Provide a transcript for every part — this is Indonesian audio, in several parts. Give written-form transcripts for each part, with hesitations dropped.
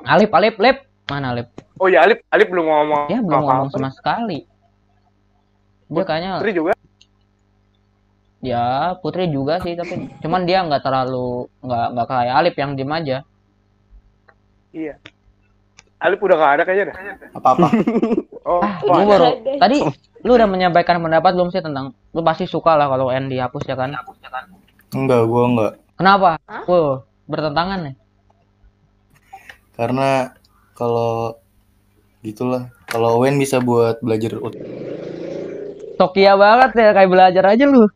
Alip. Mana Alip? Oh ya, Alip belum ngomong. Dia belum ngomong apa-apa. sama sekali. Dia kayaknya Putri juga. ya Putri juga sih, tapi cuman dia nggak terlalu nggak kayak Alip yang diem aja. Iya. Alip udah gak ada kayaknya dah. Apa-apa. Oh, Lu ada. baru tadi lu udah menyampaikan pendapat belum sih tentang lu pasti suka lah kalau N dihapus ya kan? Enggak, gua enggak. Kenapa? Bertentangan nih. Karena kalau gitulah, kalau Wen bisa buat belajar Tokia banget ya, kayak belajar aja lu.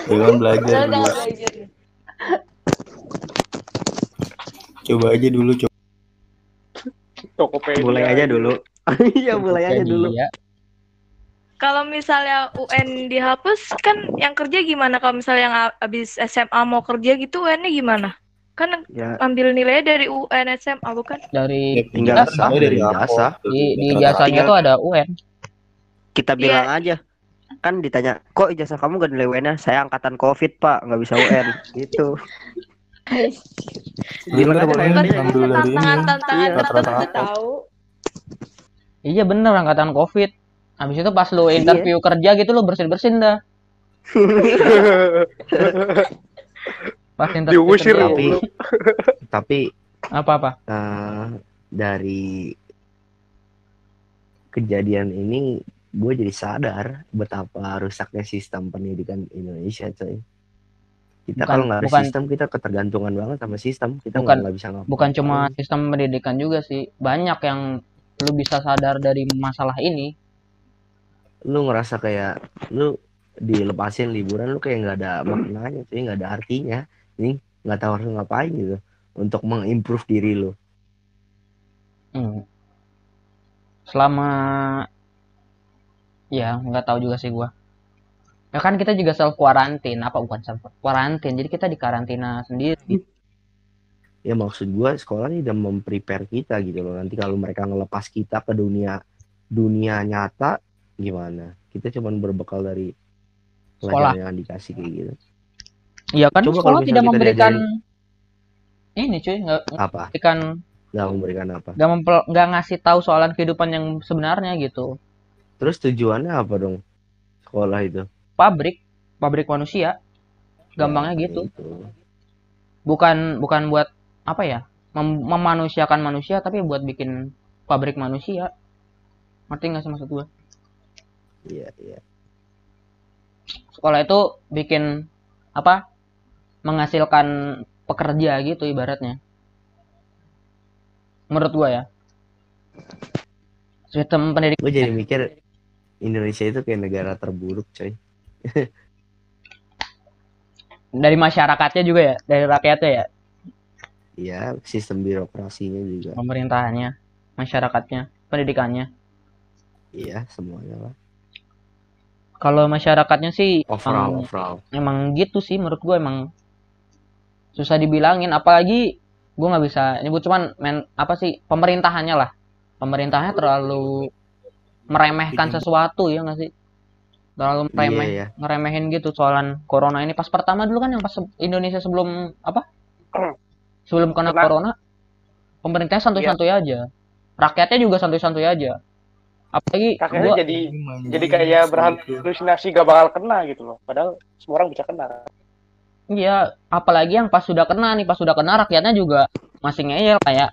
ya kan belajar Udah dulu. belajar. Coba aja dulu, coba. Tokopedia. Mulai aja dulu. Iya, mulai aja dulu. Jadi ya. Kalau misalnya UN dihapus, kan yang kerja gimana? Kalau misalnya yang habis SMA mau kerja gitu, UN-nya gimana? Kan Ya, ambil nilainya dari UN SMA, bukan? Dari tinggal jasa. dari jasa. Di jasanya tuh ada UN. Kita bilang aja. Kan ditanya, kok ijazah kamu gak nilai UN-nya? Saya angkatan COVID, Pak. Nggak bisa UN. Gitu. Bilang aja boleh UN-nya. ambil dari ini. Tantangan Iya, tertentu tahu. Iya bener, angkatan COVID. Habis itu pas lu interview kerja gitu lu bersin-bersin dah. Pas interview Diusir kerja. Tapi Apa-apa? dari kejadian ini gue jadi sadar betapa rusaknya sistem pendidikan Indonesia, coy. Kita kalau nggak ada sistem, kita ketergantungan banget sama sistem. Kita nggak bisa ngapain. Bukan cuma sistem pendidikan juga sih, banyak yang lu bisa sadar dari masalah ini. Lu ngerasa kayak lu dilepasin liburan, lu kayak nggak ada maknanya, cuy, nggak ada artinya. Nih nggak tahu harus ngapain gitu untuk mengimprove diri lu. Selama ya nggak tahu juga sih gua. Ya kan kita juga self quarantine, apa bukan self quarantine, jadi kita di karantina sendiri. Ya maksud gua sekolah ini udah memprepare kita gitu loh. Nanti kalau mereka ngelepas kita ke dunia nyata gimana? Kita cuman berbekal dari Sekolah pelajaran yang dikasih kayak gitu. Iya kan Coba sekolah kalau tidak misalnya kita memberikan diajarin ini cuy, apa? Nggak memberikan apa? Nggak ngasih tahu soalan kehidupan yang sebenarnya gitu. Terus tujuannya apa dong sekolah itu? Pabrik manusia, gampangnya gitu. Bukan buat apa ya, memanusiakan manusia, tapi buat bikin pabrik manusia. Ngerti nggak sih maksud gue? Iya. Sekolah itu bikin apa? Menghasilkan pekerja gitu ibaratnya. Menurut gue ya. Sistem pendidikan. Gue jadi mikir Indonesia itu kayak negara terburuk, coy. Dari masyarakatnya juga ya, dari rakyatnya ya. Iya, sistem birokrasinya juga. Pemerintahannya, masyarakatnya, pendidikannya. Iya, semuanya lah. Kalau masyarakatnya sih overall. Emang gitu sih menurut gue, emang susah dibilangin, apalagi gue nggak bisa nyebut, cuman pemerintahannya lah. Pemerintahannya terlalu meremehkan sesuatu, ya nggak sih? Terlalu ngeremehin gitu soalan corona ini. Pas pertama dulu kan, yang pas Indonesia sebelum kena corona, pemerintahnya santuy-santuy aja, rakyatnya juga santuy-santuy aja. Apalagi kakeknya jadi kayak berhalusinasi gak bakal kena gitu loh, padahal semua orang bisa kena. Iya, apalagi yang pas sudah kena rakyatnya juga masih ngeyel, kayak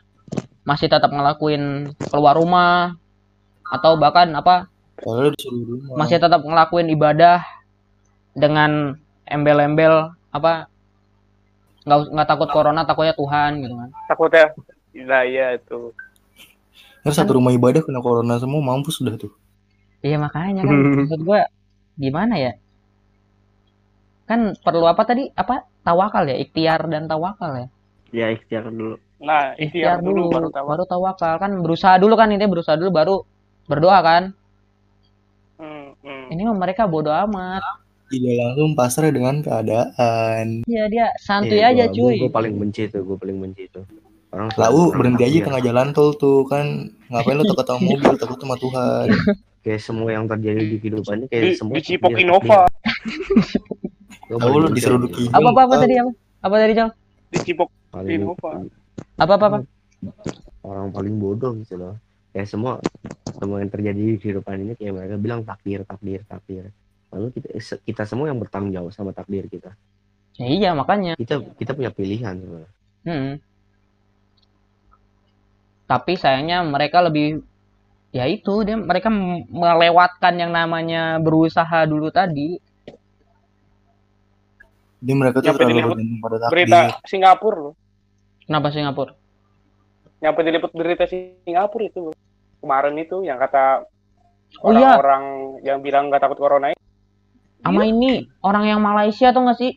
masih tetap ngelakuin keluar rumah, atau bahkan masih tetap ngelakuin ibadah dengan embel-embel nggak takut corona, takutnya Tuhan gitu kan. Takutnya, nah iya itu. Terus satu rumah ibadah kena corona semua, mampus sudah tuh. Iya makanya kan, maksud gue gimana ya? Kan perlu tawakal ya, ikhtiar dan tawakal ya. Ya ikhtiar dulu. Nah, ikhtiar dulu baru tawakal kan, berusaha dulu baru berdoa kan. Ini mah mereka bodoh amat. Tidak langsung pasrah dengan keadaan. Iya, dia santuy aja cuy. Gue paling benci itu. Orang lalu berhenti aja tengah jalan tol tuh kan, ngapain lu takut sama mobil, takut sama Tuhan. Kayak semua yang terjadi di kehidupannya kayak semua dicipok Innova. Lalu lu diseruduki. Apa tadi Jal? Dicipok Innova. Apa? Orang paling bodoh gitu loh. Kayak semua yang terjadi di kehidupan ini kayak mereka bilang takdir. Lalu kita semua yang bertanggung jawab sama takdir kita. Ya, iya makanya. Kita punya pilihan sebenarnya. Tapi sayangnya mereka lebih, ya itu mereka melewatkan yang namanya berusaha dulu tadi. Jadi mereka tuh Nyampe terlalu diliput bergantung pada takdir. berita Singapura loh. Kenapa Singapura? Nyampe diliput berita Singapura itu loh. Kemarin itu yang kata Oh iya, orang-orang yang bilang nggak takut corona itu. sama ini orang yang Malaysia tuh nggak sih?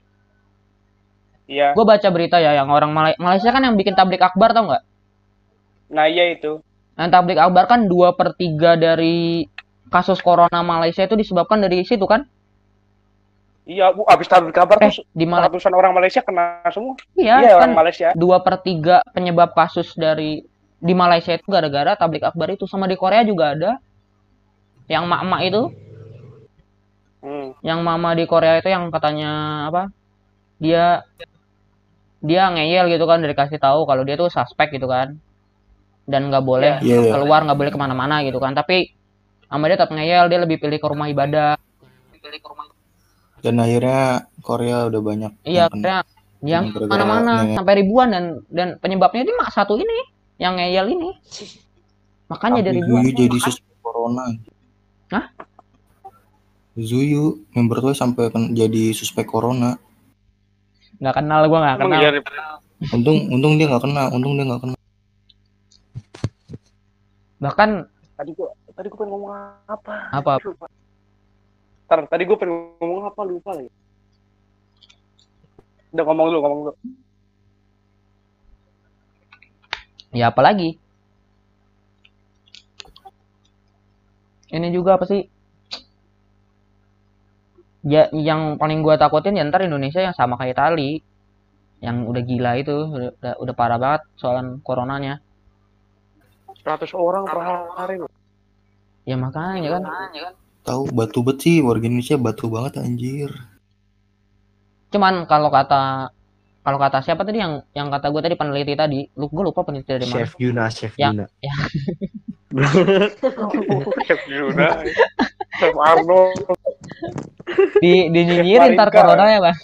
Iya. Gue baca berita ya, yang orang Malaysia kan yang bikin tablik akbar tau nggak? Nah iya itu. Yang tablik akbar kan 2/3 dari kasus corona Malaysia itu disebabkan dari situ kan? Iya, Bu, abis tablik kabar tuh Di Malaysia. ratusan orang Malaysia kena semua. Iya, Iya, kan orang Malaysia. 2/3 penyebab kasus di Malaysia itu gara-gara tablik akbar itu. Sama di Korea juga ada. Yang mak-mak itu. Yang mama di Korea itu yang katanya apa? Dia ngeyel gitu kan, dari kasih tahu kalau dia tuh suspek gitu kan. Dan nggak boleh keluar, nggak boleh kemana-mana gitu kan. Tapi sama dia tetap ngeyel, dia lebih pilih ke rumah ibadah. Dan akhirnya Korea udah banyak. Iya, Korea yang mana-mana sampai ribuan dan penyebabnya itu mak satu ini yang ngeyel ini. Makanya dari ribuan. Zuyu jadi suspek corona. Hah? Zuyu member tuh sampai jadi suspek corona. Nggak kenal, gue nggak kenal. Untung dia nggak kena. Bahkan tadi gue pengen ngomong apa? Tadi gue pengen ngomong apa, lupa lagi. Udah ngomong dulu. Ya apalagi? Ini juga apa sih? Ya yang paling gue takutin ya ntar Indonesia yang sama kayak Itali. Yang udah gila itu, udah parah banget soalan coronanya. 100 orang per hari loh. Ya makanya kan. Tahu batu bet sih, warga Indonesia batu banget anjir. Cuman kalau kata siapa tadi yang kata gue tadi, peneliti tadi, gue lupa peneliti dari mana. Chef Yuna. Chef Yuna. Chef Arnold. Dinyinyirin ntar corona ya, Bang.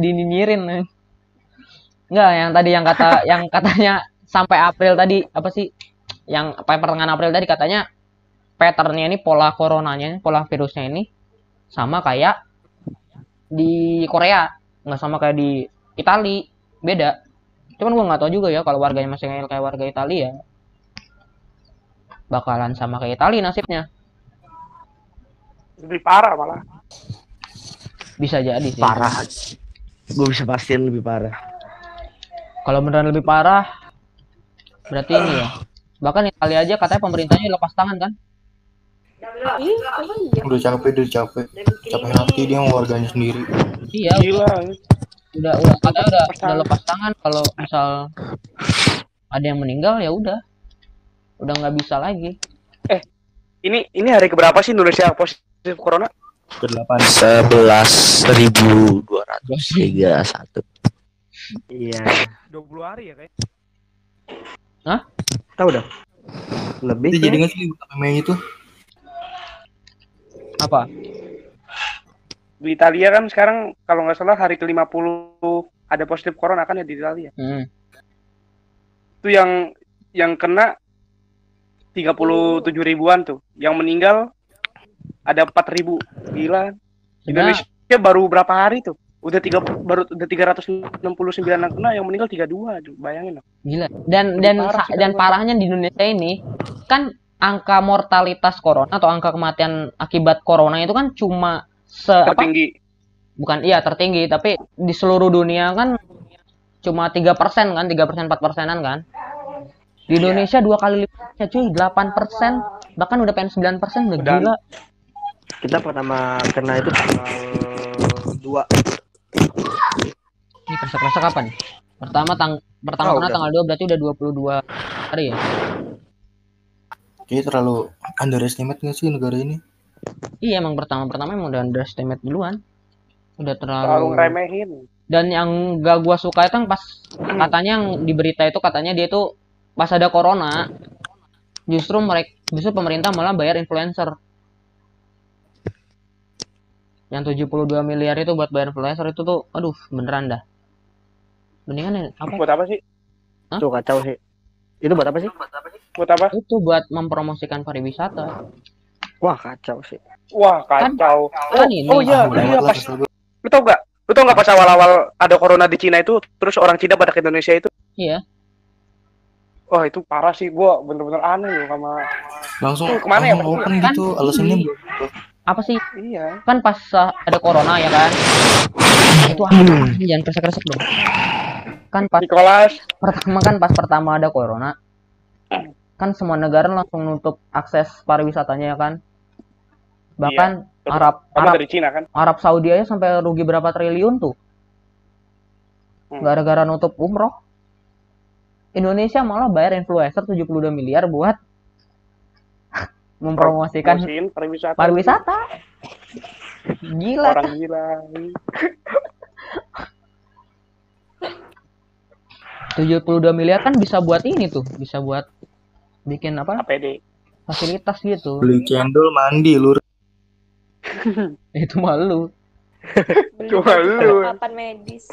Dinyinyirin. Enggak, yang tadi yang katanya sampai April tadi, apa sih? Yang pertengahan April tadi katanya patternnya ini, pola coronanya, pola virusnya ini sama kayak di Korea, nggak sama kayak di Itali, beda. Cuman gue nggak tahu juga ya kalau warganya masih kayak warga Itali ya bakalan sama kayak Itali nasibnya. Lebih parah malah. Bisa jadi sih. Parah. Gue bisa pastiin lebih parah. Kalau beneran lebih parah, berarti ini ya. Bahkan Italia aja katanya pemerintahnya lepas tangan kan? Udah capek hati dia sama warganya sendiri. Iya, gila. Udah lepas tangan. Kalau misal ada yang meninggal ya udah nggak bisa lagi. Ini hari keberapa sih Indonesia positif corona? Ke-8. 11.231. Iya. 20 hari ya kayak. Hah? Tahu dah. Lebih. Itu jadi nggak sih Mei itu? Apa? Di Italia kan sekarang kalau nggak salah hari ke-50 ada positif corona kan ya di Italia. Itu yang kena 37 ribuan tuh. Yang meninggal ada 4.000. Gila. Indonesia baru berapa hari tuh? Udah 369 yang kena, yang meninggal 32. Bayangin. Gila. Dan parahnya di Indonesia ini kan angka mortalitas corona atau angka kematian akibat corona itu kan cuma tertinggi. Tertinggi, tapi di seluruh dunia kan cuma 3% kan, 3% 4%-an kan. Di Indonesia 2 kali lipatnya cuy, 8%, bahkan udah pengen 9%, udah gila. Kita pertama kena itu tanggal 2. Ini kerasa kapan? Pertama kena tanggal 2, berarti udah 22 hari ya. Kayaknya terlalu underestimate nggak sih negara ini? Iya, emang pertama emang udah underestimate duluan. Udah terlalu ngeremehin. Dan yang gak gua suka itu yang pas katanya yang di berita itu katanya dia itu pas ada corona justru pemerintah malah bayar influencer. Yang 72 miliar itu buat bayar influencer itu tuh aduh beneran dah. Mendingan apa? Buat apa sih? Hah? Tuh kacau sih. Itu buat apa sih? Buat apa? Itu buat mempromosikan pariwisata. Wah, kacau sih. Wah, kacau. Kan ini. Oh iya, iya pas. Lu tau nggak pas awal-awal ada corona di Cina itu, terus orang Cina pada ke Indonesia itu? Iya. Wah, itu parah sih. Gua bener-bener aneh loh sama. Langsung kemana ya? open Kan gitu alasannya. apa sih? Iya. Kan pas ada corona ya kan? Itu jangan kresek-kresek dong. Kan pas Nicholas. pertama ada corona, kan semua negara langsung nutup akses pariwisatanya ya kan? Bahkan Iya. Arab dari Cina kan? Arab Saudi aja sampai rugi berapa triliun tuh. Gara-gara nutup umroh. Indonesia malah bayar influencer 72 miliar buat mempromosikan pariwisata. Gila. Orang gila. 72 miliar kan bisa buat ini tuh, bisa buat bikin apa? APD. Fasilitas gitu. Beli cendol mandi lu. Itu malu. Cuma lu. Perlengkapan medis.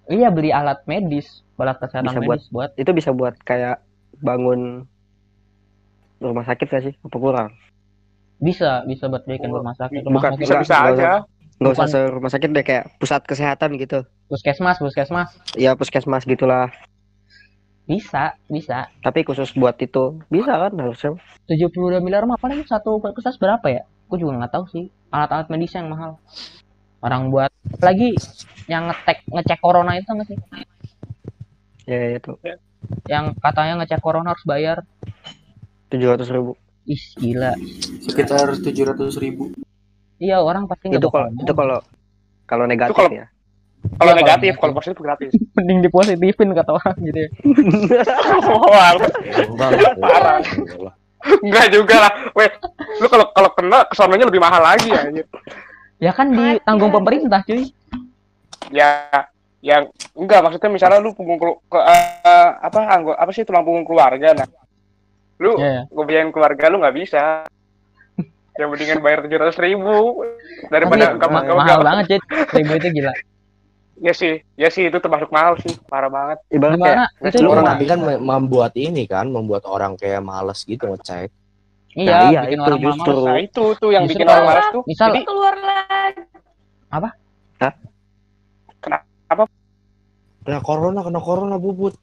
Iya beli alat medis, alat kesehatan Bisa medis buat. Itu bisa buat kayak bangun rumah sakit gak sih? Apa kurang? Bisa buat bikin rumah sakit. Bukan, Bisa aja. Nggak usah rumah sakit deh, kayak pusat kesehatan gitu. Puskesmas. Ya puskesmas gitulah. Bisa. Tapi khusus buat itu bisa kan harusnya. 72 miliar mah paling satu puskesmas berapa ya? Aku juga nggak tahu sih. Alat-alat medis yang mahal. Orang buat lagi yang ngecek corona itu nggak sih? Ya itu. Yang katanya ngecek corona harus bayar 700.000. Ih gila. Sekitar 700.000. Iya orang pasti nggak Itu kalau negatif ya. Kalau negatif, kalau positif gratis. Mending dipositifin kata orang gitu ya. Parah. Enggak juga lah. Weh, lu kalau kena kesononya lebih mahal lagi ya. Ya kan ditanggung pemerintah cuy. Ya, yang enggak maksudnya misalnya lu punggung apa sih tulang punggung keluarga nah. Lu ngebiayain keluarga lu nggak bisa. Yang mendingan bayar 700.000 daripada mahal banget cuy. 1.000 itu gila. Ya sih itu termasuk mahal sih, parah banget. Ibaratnya itu orang kan membuat orang kayak males gitu ngecek. Iya, itu bikin orang justru. malas. Nah, itu tuh yang Justru bikin orang malas tuh. Misal Jadi, Keluar lagi. apa? Hah? Kenapa? Kena corona bubut.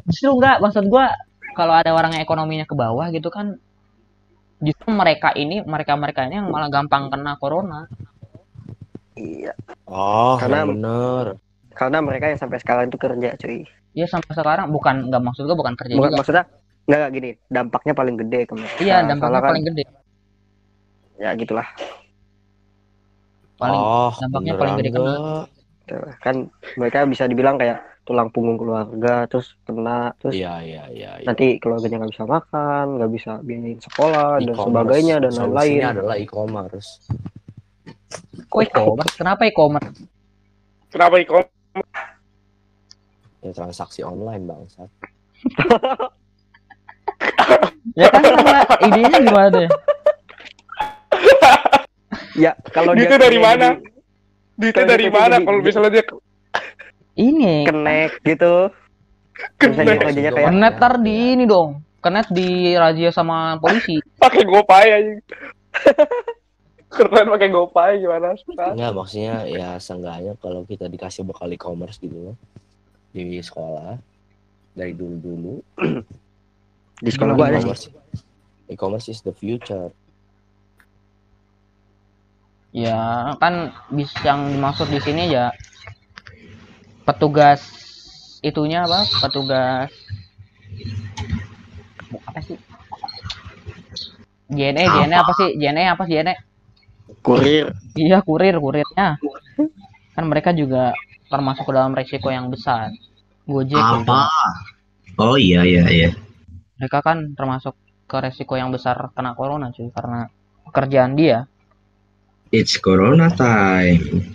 Justru enggak, maksud gua kalau ada orang yang ekonominya ke bawah gitu kan justru mereka ini yang malah gampang kena corona. Iya. Oh, Karena- bener. Karena mereka yang sampai sekarang itu kerja, cuy. Iya sampai sekarang bukan maksud gua bukan kerja Bukan, juga. maksudnya nggak gini, dampaknya paling gede ke mereka. Iya, dampaknya Soalnya kan, paling gede. ya gitulah. Dampaknya paling gede kena. Tuh, kan mereka bisa dibilang kayak tulang punggung keluarga, terus kena, terus Iya. nanti keluarganya nggak bisa makan, nggak bisa biayain sekolah dan E-commerce. sebagainya dan Solusinya lain-lain. adalah e-commerce. Kok e-commerce? Kenapa e-commerce? Kenapa ikut? Ya transaksi online bangsat. Ya kan idenya gimana deh? Ya kalau dia Itu dari kerja mana? jadi Itu dari mana kalau misalnya dia Ini connect gitu. Terus dia kerjanya kayak kenet tar di ini dong. Kenet di razia sama polisi. pakai GoPay aja. Keren pakai GoPay gimana? Enggak, maksudnya ya seenggaknya kalau kita dikasih bekal e-commerce gitu loh di sekolah dari dulu di sekolah gua ada sih. e-commerce is the future. Ya kan yang dimaksud di sini ya petugas itunya apa? Petugas apa sih? JNE apa sih? JNE apa sih JNE? Kurir. Iya kurirnya. Kan mereka juga termasuk ke dalam resiko yang besar. Gojek juga. Oh iya. Mereka kan termasuk ke resiko yang besar kena corona cuy karena pekerjaan dia. It's Corona time.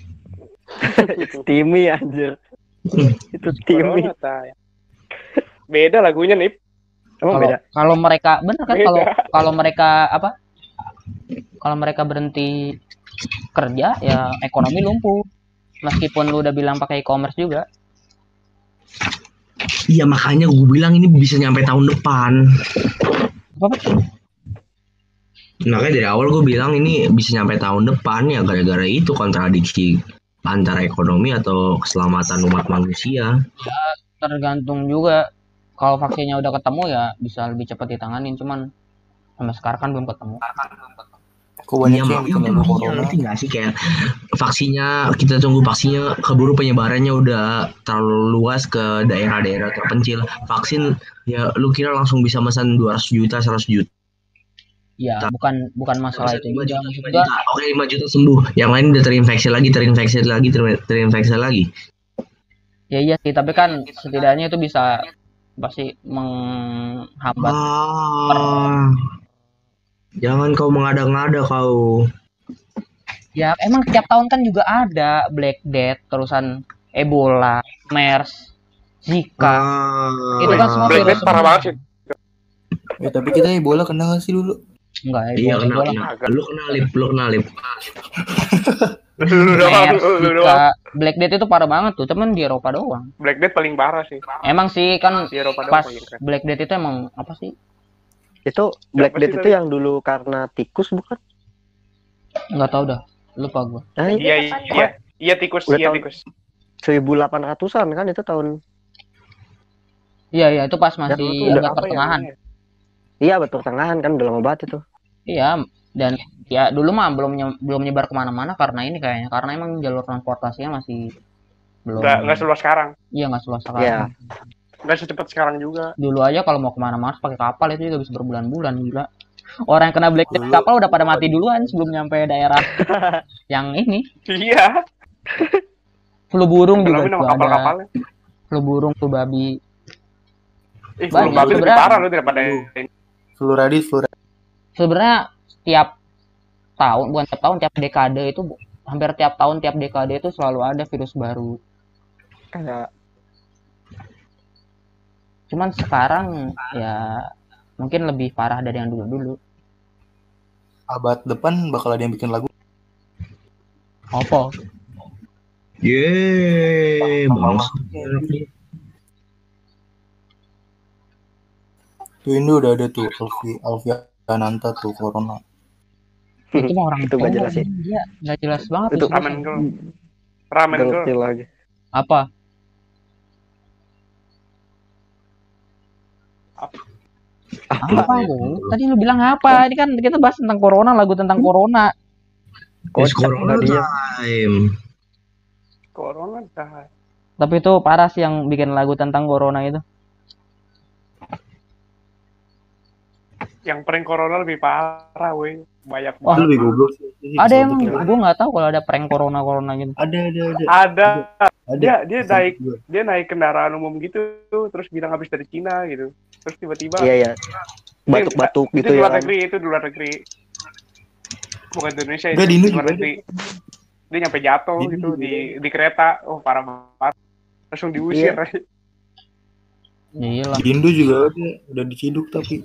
It's Timmy anjir. Itu Timmy. Corona, tay. Beda lagunya nih. Emang beda. Kalau mereka bener kan, Beda. kalau mereka apa? Kalau mereka berhenti kerja ya ekonomi lumpuh. Meskipun lu udah bilang pakai e-commerce juga. Iya makanya gue bilang ini bisa nyampe tahun depan. Apa? Makanya dari awal gue bilang ini bisa nyampe tahun depan ya gara-gara itu kontradiksi antara ekonomi atau keselamatan umat manusia. Tergantung juga. Kalau vaksinnya udah ketemu ya bisa lebih cepat ditanganin, cuman sampai sekarang kan belum ketemu. Kok banyak Iya, sih yang bikin lagu corona. ngerti nggak sih kayak vaksinnya, kita tunggu vaksinnya keburu penyebarannya udah terlalu luas ke daerah-daerah terpencil. Vaksin ya lu kira langsung bisa pesan 200 juta, 100 juta. Ya, bukan masalah itu juga. Maksud 5 gua, juta. Oke 5 juta sembuh. Yang lain udah terinfeksi lagi. ya iya sih, tapi kan setidaknya itu bisa pasti menghambat. Jangan kau mengada-ngada kau. Ya, emang tiap tahun kan juga ada Black Death, terusan Ebola, MERS, Zika. Itu kan semua Black virus Death parah banget sih. Ya tapi kita Ebola kena gak sih dulu? Enggak, Iya Ebola. Lu kenal lip. Lu doang. Zika, Black Death itu parah banget tuh, cuman di Eropa doang. Black Death paling parah sih. Emang sih kan Di Eropa doang pas paling keren. Black Death itu emang apa sih? Itu Black Siapa Death sih itu tadi? yang dulu karena tikus bukan? Enggak tahu dah. Lupa gua. Nah, Iya tikus, Udah iya tahun- tikus. 1800-an kan itu tahun. Iya, itu pas Ya, masih itu Udah agak apa ya pertengahan. namanya? Iya betul pertengahan kan udah lama banget itu. Iya, dan ya dulu mah belum nyebar kemana-mana karena ini kayaknya, karena emang jalur transportasinya masih belum. Nggak seluas sekarang. Iya, nggak seluas sekarang. Iya. Nggak secepat sekarang juga. Dulu aja kalau mau kemana-mana harus pakai kapal, itu juga bisa berbulan-bulan, gila. Orang yang kena Black Death Dulu- kapal udah pada mati duluan sebelum nyampe daerah yang ini. Iya. Flu burung juga Kenapa nama tuh ada. kapal-kapalnya? Flu burung, flu babi. Ih, Banyak, belum babi lebih sebenarnya. parah lu daripada Flu radis. Sebenarnya tiap tahun, bukan tiap tahun, tiap dekade itu hampir tiap tahun, tiap dekade itu selalu ada virus baru. Kayak Cuman sekarang ya mungkin lebih parah dari yang dulu-dulu. Abad depan bakal ada yang bikin lagu. Apa? Yeay, bang. Tuh Indo udah ada tuh Alfie Ananta tuh corona. Itu mah orang Itu nggak tua, jelas sih. Dia nggak jelas banget. Itu isinya. ramen girl. Ramen girl. ngerti lagi. Apa? Apa lu? Tadi lu bilang apa? Ini kan kita bahas tentang corona, lagu tentang corona. It's Kocak corona tadi ya. time. Corona dah. Tapi itu parah sih yang bikin lagu tentang corona itu. Yang prank corona lebih parah, weh. Banyak Wah, Itu banget. lebih goblok sih. Ada Kesel emang, banget. gue nggak tahu kalau ada prank corona gitu. Ada. Ada. Ada. Dia naik kendaraan umum gitu, terus bilang habis dari Cina gitu. Terus tiba-tiba Iya ya. Batuk-batuk itu gitu di ya. luar kan. negeri, itu di luar negeri. Bukan di Indonesia, Enggak, itu di Indo di luar juga negeri. Dia nyampe jatuh Di Indo gitu juga di kereta. Oh, parah banget. Langsung diusir. Gila. Di Indo juga ada, udah diciduk tapi